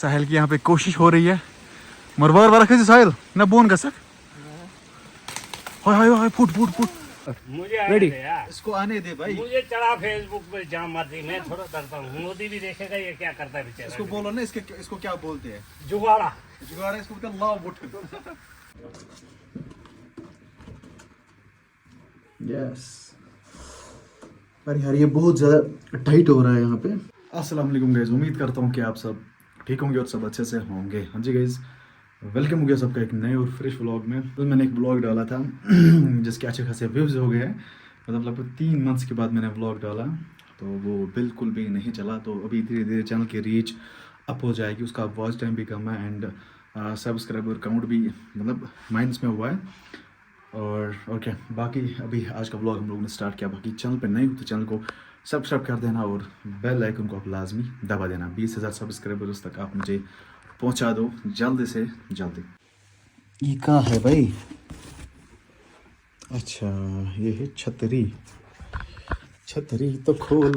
साहिल की यहाँ पे कोशिश हो रही है मरवार वाला कैसे साहिल ना बोन कसक हाय हाय हाय फुट फुट फुट मुझे रेडी इसको आने दे भाई। मुझे चढ़ा फेसबुक पे जहाँ मर्जी, मैं थोड़ा डरता हूँ। मोदी भी देखेगा ये क्या करता है बेचारा। इसको बोलो ना, इसको क्या बोलते हैं? जुगाड़ा। जुगाड़ है, इसको बोलते हैं लाव बुट। यस अरे यार ये बहुत ज़्यादा टाइट हो रहा है यहाँ पे। अस्सलाम वालेकुम गाइस, उम्मीद करता हूँ कि आप सब ठीक होंगे और सब अच्छे से होंगे। हाँ जी गाइस, वेलकम हो गया सबका एक नए और फ्रेश व्लॉग में। तो मैंने एक व्लॉग डाला था जिसके अच्छे खासे व्यूज़ हो गए हैं। मतलब लगभग 3 मंथ्स के बाद मैंने व्लॉग डाला तो वो बिल्कुल भी नहीं चला। तो अभी धीरे धीरे चैनल की रीच अप हो जाएगी, उसका वॉच टाइम भी कम है एंड सब्सक्राइबर काउंट भी मतलब माइनस में हुआ है। और क्या बाकी अभी आज का व्लॉग हम लोगों ने स्टार्ट किया। बाकी चैनल पे नए हो तो चैनल को सब्सक्राइब कर देना और बेल आइकन को आप लाजमी दबा देना। 20,000 सब्सक्राइबर्स तक आप मुझे पहुंचा दो जल्दी से जल्दी। ये कहाँ है भाई? अच्छा ये है छतरी। छतरी तो खोल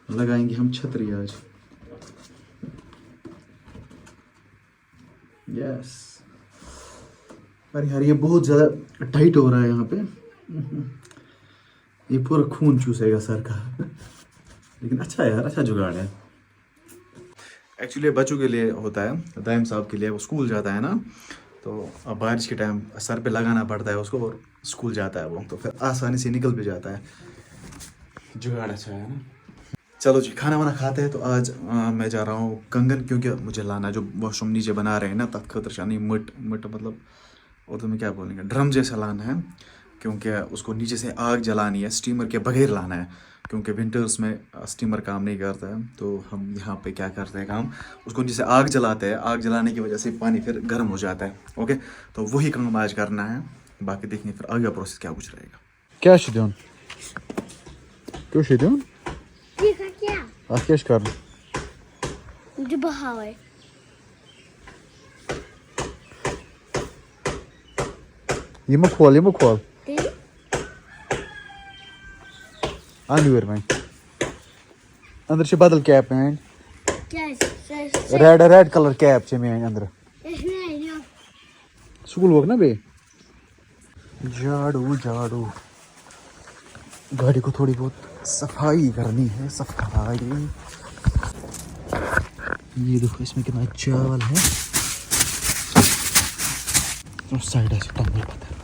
लगाएंगे हम छतरी आज। यस अरे यार ये बहुत ज़्यादा टाइट हो रहा है यहाँ पे। ये पूरा खून चूसेगा सर का। लेकिन अच्छा है यार, अच्छा जुगाड़ है। एक्चुअली बच्चों के लिए होता है, दाइम साहब के लिए, वो स्कूल जाता है ना, तो अब बारिश के टाइम सर पे लगाना पड़ता है उसको और स्कूल जाता है वो, तो फिर आसानी से निकल भी जाता है। जुगाड़ अच्छा है ना। चलो जी खाना वाना खाते हैं। तो आज मैं जा रहा हूँ कंगन, क्योंकि मुझे लाना जो वॉशरूम नीचे बना रहे हैं ना तब खतर नहीं मट मतलब उर्दू में क्या बोलेंगे, ड्रम जैसा लाना है, क्योंकि उसको नीचे से आग जलानी है, स्टीमर के बगैर लाना है, क्योंकि विंटर्स में स्टीमर काम नहीं करता है। तो हम यहाँ पे क्या करते हैं काम, उसको नीचे से आग जलाते हैं, आग जलाने की वजह से पानी फिर गर्म हो जाता है। ओके तो वही काम आज करना है, बाकी देखेंगे फिर आगे प्रोसेस क्या कुछ रहेगा। क्या शिदोन क्यों शिदोन आज क्या कर मुझे बहाव है। ये मत खोल अंदर में अंदर से बदल कैप में रेड कलर कैप से में अंदर स्कूल वोक ना बे। झाड़ू झाड़ू गाड़ी को थोड़ी बहुत सफाई करनी है, सफाई। ये देखो इसमें कितना चावल है और साइड से टंगल पता है।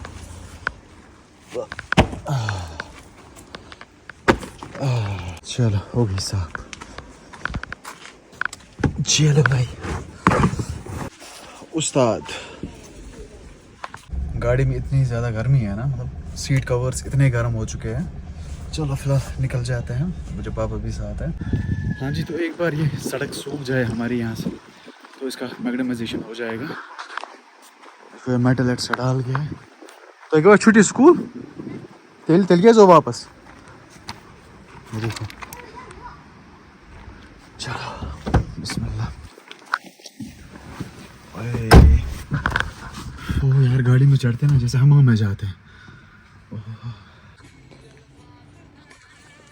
चलो हो गई साहब। चलो भाई उस्ताद, गाड़ी में इतनी ज़्यादा गर्मी है ना, मतलब सीट कवर्स इतने गर्म हो चुके हैं। चलो फिलहाल निकल जाते हैं, मुझे पापा भी साथ है। हाँ जी तो एक बार ये सड़क सूख जाए हमारी यहाँ से तो इसका मैग्नेटाइजेशन हो जाएगा। फिर मेटल से डाल के तो एक बार छुट्टी स्कूल तेल गया जो वापस। देखो चलो बिस्मिल्लाह। ओह यार गाड़ी में चढ़ते ना जैसे हमाम में जाते हैं।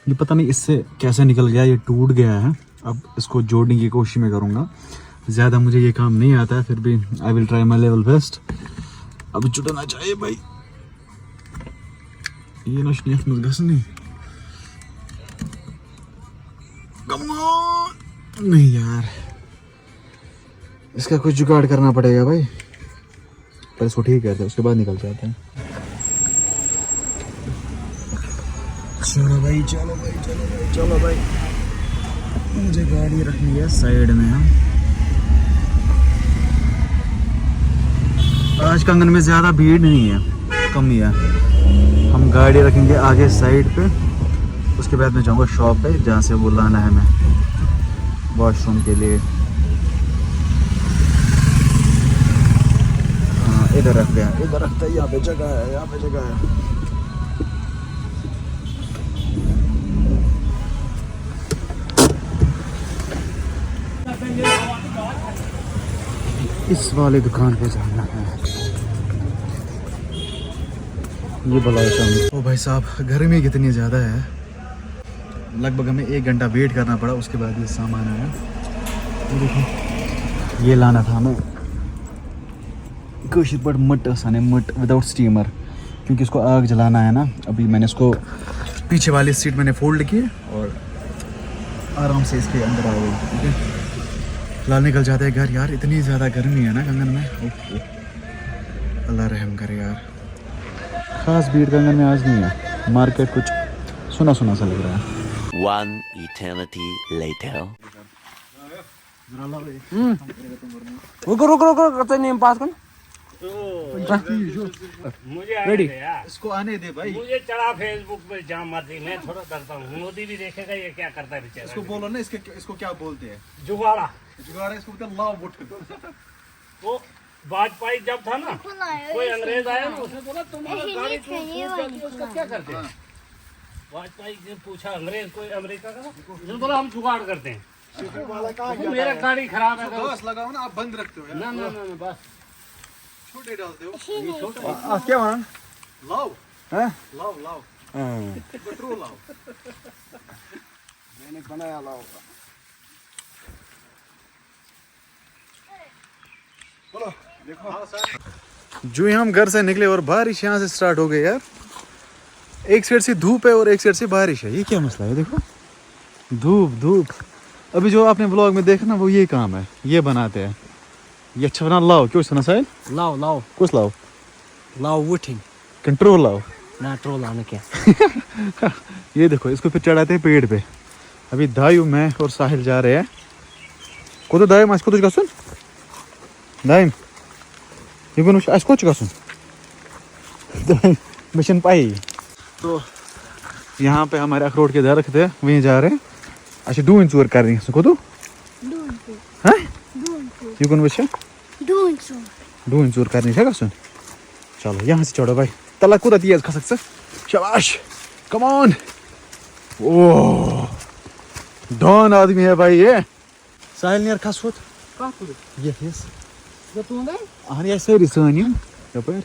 ये पता नहीं इससे कैसे निकल गया, ये टूट गया है। अब इसको जोड़ने की कोशिश में करूँगा, ज़्यादा मुझे ये काम नहीं आता है, फिर भी I will try my level best. अब जुटना चाहिए भाई, ये नशनियत मत घसनी। नहीं यार इसका कुछ जुगाड़ करना पड़ेगा भाई, पर इसको ठीक करते हैं उसके बाद निकल जाते हैं। चलो भाई चलो भाई चलो भाई चलो भाई, मुझे गाड़ी रखनी है साइड में। हम आज कंगन में ज़्यादा भीड़ नहीं है, कम ही है। हम गाड़ी रखेंगे आगे साइड पे, उसके बाद मैं जाऊंगा शॉप पे जहाँ से वो लाना है मैं वॉशरूम के लिए। हाँ इधर रखते हैं, इधर रखते हैं, यहाँ पे जगह है, यहाँ पे जगह है। इस वाले दुकान पे जाना है। ये भला ओ भाई साहब गर्मी कितनी ज़्यादा है, लगभग हमें 1 घंटा वेट करना पड़ा, उसके बाद ये सामान आया। देखो ये लाना था हमें कशीर पर मट आने मट विदाउट स्टीमर, क्योंकि इसको आग जलाना है ना। अभी मैंने इसको पीछे वाली सीट मैंने फोल्ड की और आराम से इसके अंदर आ गई। ठीक है, फिलहाल निकल जाते हैं घर। यार इतनी ज़्यादा गर्मी है ना कंगन में, अल्लाह रहम करे यार। खास भीड़ कंगन में आज नहीं है, मार्केट कुछ सुना सुना सा लग रहा है। One eternity later. रुको रुको रुको करते नहीं पास कर। मुझे आने दे यार, इसको आने दे भाई। मुझे चढ़ा फेसबुक पे जहाँ मर्जी, मैं थोड़ा डरता हूँ। मोदी भी देखेगा ये क्या करता है बेचारा। इसको बोलो ना, इसको क्या बोलते हैं? जुगाड़ा। जुगाड़, इसको बोलते हैं लाव बुट। वो वाजपेयी जब था ना, कोई अंग्रेज आया ना, उसने बोला तुम्हारा गाड़ी टूट जाती है, उसका क्या करते हैं? वाजपेयी ने पूछा अंग्रेज कोई अमेरिका का, उसने बोला हम जुगाड़ करते हैं। मेरा गाड़ी खराब है तो बस लगाओ ना, आप बंद रखते हो यार। ना ना ना बस छोटे डालते हो। क्या बना? लाव हैं? लाव लाव पेट्रोल लाव। मैंने बनाया लाओ। जो ही हम घर से निकले और बारिश यहाँ से स्टार्ट हो गई यार। एक साइड से धूप है और एक साइड से बारिश है। ये क्या मसला है? देखो धूप धूप। अभी जो आपने ब्लॉग में देखा ना, वो ये काम है, ये बनाते हैं। ये अच्छा बना लाओ, क्यों सुना साहिल? लाओ लाओ कुछ लाओ, लाओ वुटिंग कंट्रोल लाओ ना ट्रोल आने क्या। ये देखो, इसको फिर चढ़ाते हैं पेड़ पे। अभी दायु, मैं और साहिल जा रहे हैं। को तो दायम आज को तुझ सुन दायम ये कौन आज को सुन मिशन पाई। तो यहाँ पे हमारे अखरोट के दरख्त है, वहीं जा रहे हैं। अच्छा डून चूर कर रही है उसको तो हाँ ये कौन बच्चा डून चूर करनी है सुन। चलो यहाँ से चढ़ो भाई, तला कूदा तेज खसक से। शाबाश, कम ऑन। ओह डॉन आदमी है भाई ये। साहिल नियर खस होत ये यस जो तू दे हाँ ये सारी सानियम यपर।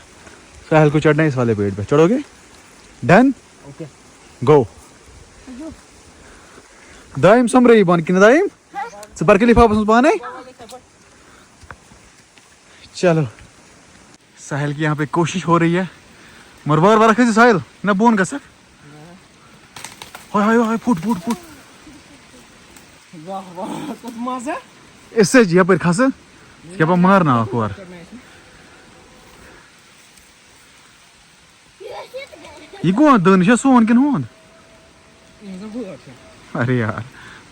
साहिल को चढ़ना है इस वाले पेड़ पे, चढ़ोगे? Done okay go. दाइम समरे बन कि दाइम से बरके लिफाफस पाने। चलो साहिल की यहाँ पे कोशिश हो रही है, मरवार वाला कैसे साहिल ना बोन कसक। हाय हाय हाय फुट फुट फुट। वाह वाह तो मजा इससे जी पर खास क्या पा मारना आपको यार। ये कौन दनिश सोन किन होन? अरे यार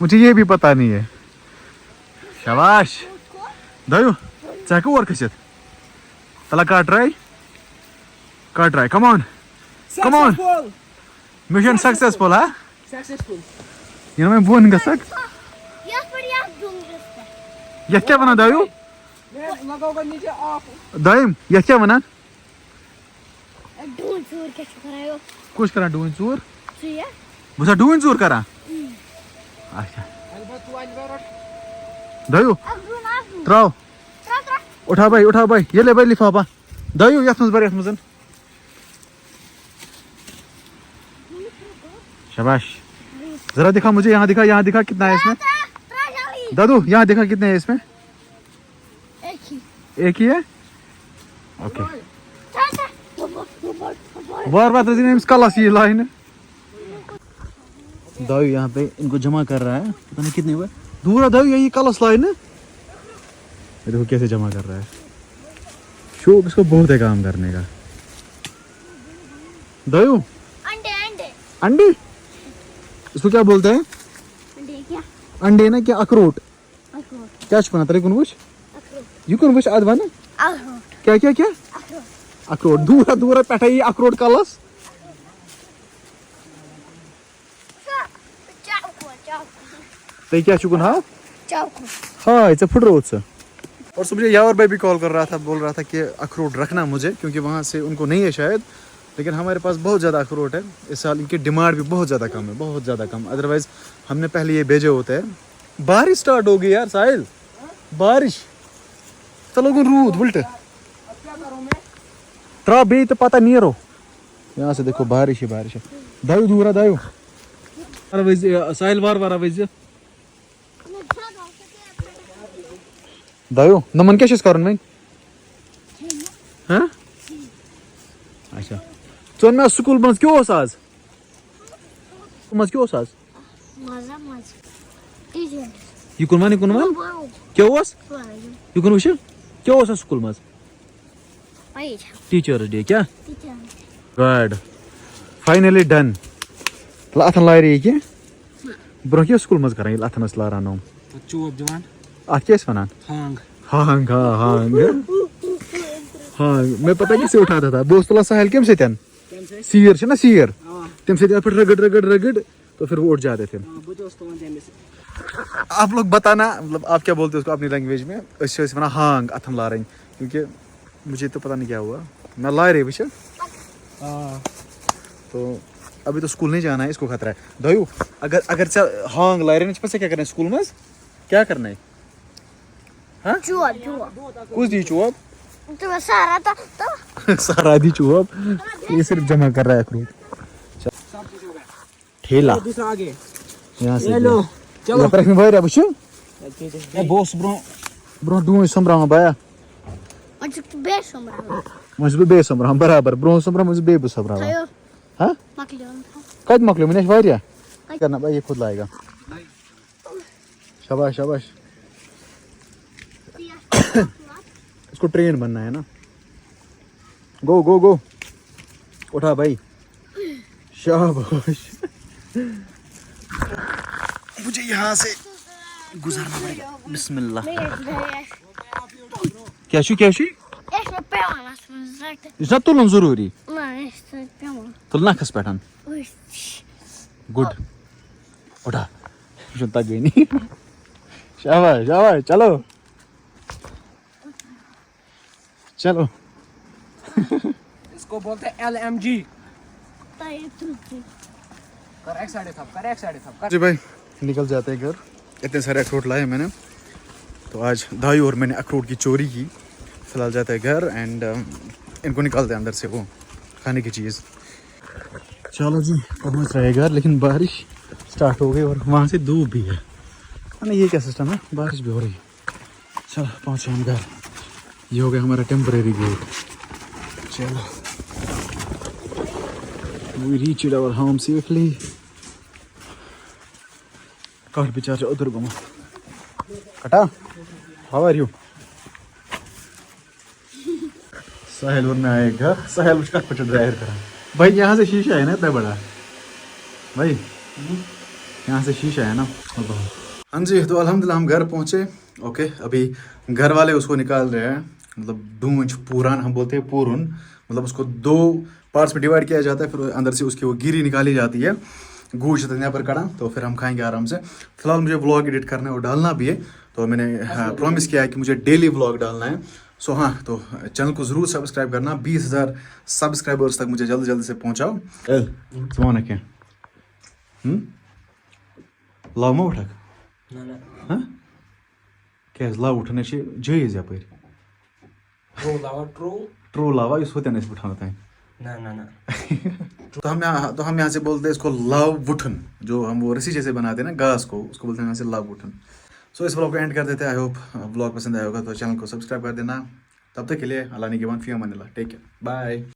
मुझे ये भी पता नहीं है। शाबाश दयु चाहे और खसित तला काट रहा है। कम ऑन मिशन सक्सेसफुल है। सक्सेसफुल ये मैं बोन गसक यह क्या बना दायु? मैं लगाऊंगा नीचे ऑफ दाइम यह क्या बना? डून चूर के करायो कुछ करा डून चूर सुया बुझा डून चूर करा। अच्छा अलबत तू आज बार दायु अब डून त्राओ उठा भाई ये ले भाई लिफाफा। दायु यथ मज बर यथ मजन। शाबाश, जरा दिखा मुझे, यहाँ दिखा कितना है इसमें। दादू यहाँ दिखा कितने हैं इसमें? एक ही है। ओके बार कलश ये लाइन। दाऊ यहाँ पे इनको जमा कर रहा है, पता नहीं कितने हुए। दूर दाऊ यही कलश लाइन है, देखो कैसे जमा कर रहा है। शौक इसको बहुत है काम करने का। दाऊ अंडे इसको क्या बोलते हैं? अंडे ना क्या अखरोट क्या बना तेरे कुछ यू कुन वुच अद वन क्या अखरोट दूर पे ये अखरोट कलस ते क्या चुकन हाँ हाँ इसे फुट रोड से। और सुबह यावर भाई भी कॉल कर रहा था, बोल रहा था कि अखरोट रखना मुझे, क्योंकि वहाँ से उनको नहीं है शायद, लेकिन हमारे पास बहुत ज़्यादा अखरोट है। इस साल इनकी डिमांड भी बहुत ज़्यादा कम है, बहुत ज़्यादा कम। अदरवाइज़ हमने पहले ये भेजे होते हैं। बारिश स्टार्ट हो गई यार साहिल, बारिश चलो रूद उल्टे ट्रा बे तो पता नहीं रो। यहाँ से देखो बारिश ही बारिश है। दायु दूरा दायु साहिल वार वार आवाज दायो नमन क्या कर हाँ अच्छा चोन मे स्कूल मज क्या आज मज क्या आज मजा टीचर यह कुन क्या यह कुन वुच क्या स्कूल मज टीचर्स डे क्या गुड फाइनली डन अथन लार क्या ब्रो क्या स्कूल मज कर अथन लारान चोप दिवान अत क्या वनान हांग हांग हाँ हांग हांग मैं पता कैसे उठाता था बस तुला साहिल कम से सीर ना सीर तम से रगड़ रगड़ रगड़ तो फिर वो उठ जाते थे आप लोग बताना मतलब आप क्या बोलते हो उसको अपनी लैंग्वेज में वना हांग अथन लारन क्योंकि मुझे तो पता नहीं क्या हुआ मैं ला रहे बच्चे तो अभी तो स्कूल नहीं जाना है इसको खतरा है दयू अगर हांग ला रहे क्या करना है स्कूल में क्या करना है हाँ कुछ दी चुप सारा दी चुप ये सिर्फ जमा कर रहा है अखरूट ठेला दूसरा आगे यहाँ से लो चलो वारिया बच्चे बस ब्रो डून संभ्राम बाया मुझे बे संभ्राम बराबर ब्रो संभ्राम मुझे बे संभ्राम हाँ कद मकलो मैंने वारिया करना भाई ये खुद लाएगा शाबाश शाबाश इसको ट्रेन बनना है ना गो गो गो उठा भाई शाबाश मुझे यहाँ से गुजरना पड़ेगा बिस्मिल्लाह क्या इसना तुलन जरूरी तुलना खस पैठन गुड उठा तक गई नहीं शाबाश शाबाश चलो चलो इसको बोलते हैं LMG कर एक साइड थप जी भाई निकल जाते हैं घर इतने सारे अखरोट लाए मैंने तो आज दाई और मैंने अखरोट की चोरी की फिलहाल जाते हैं घर एंड इनको निकालते हैं अंदर से वो खाने की चीज़ चलो जी पहुँच रहे घर लेकिन बारिश स्टार्ट हो गई और वहाँ से धूप भी है नहीं ये क्या सिस्टम है बारिश भी हो रही है चलो पहुँचे हम घर ये हो गया हमारा टेम्परेरी गेट चलो we reached our home safely काट बेचारे उधर घुमा कटा हाउ आर यू साहिल और मैं आए घर साहिल उसका कुछ ड्रायर करा भाई यहाँ से शीशा है ना इतना बड़ा भाई यहाँ से शीशा है ना हाँ जी तो अल्हम्दुलिल्लाह हम घर पहुँचे ओके अभी घर वाले उसको निकाल रहे हैं मतलब डूंच पूरान हम बोलते हैं पूरन मतलब उसको 2 पार्ट्स में डिवाइड किया जाता है फिर अंदर से उसकी वो गिरी निकाली जाती है गूश यहाँ पर कड़ा तो फिर हम खाएंगे आराम से फिलहाल मुझे व्लॉग एडिट करना है और डालना भी है तो मैंने प्रॉमिस किया है कि मुझे डेली व्लॉग डालना है सो हाँ तो चैनल को ज़रूर सब्सक्राइब करना 20,000 सब्सक्राइबर्स तक मुझे जल्दी जल्दी से पहुँचाओ क्या लाव मा उठक हाँ क्या लाव उठने जायज़ यपर ट्रो लावा इस होते नहीं उठाना था ना तो हम यहाँ से बोलते हैं इसको लाव वुठन जो हम वो रस्सी जैसे बनाते हैं ना घास को उसको बोलते हैं यहाँ से लाव वुठन सो इस व्लॉग को एंड कर देते हैं आई होप व्लॉग पसंद आया होगा तो चैनल को सब्सक्राइब कर देना तब तक के लिए अल्लाह ने गिवन फी अमान अल्लाह टेक केयर बाय।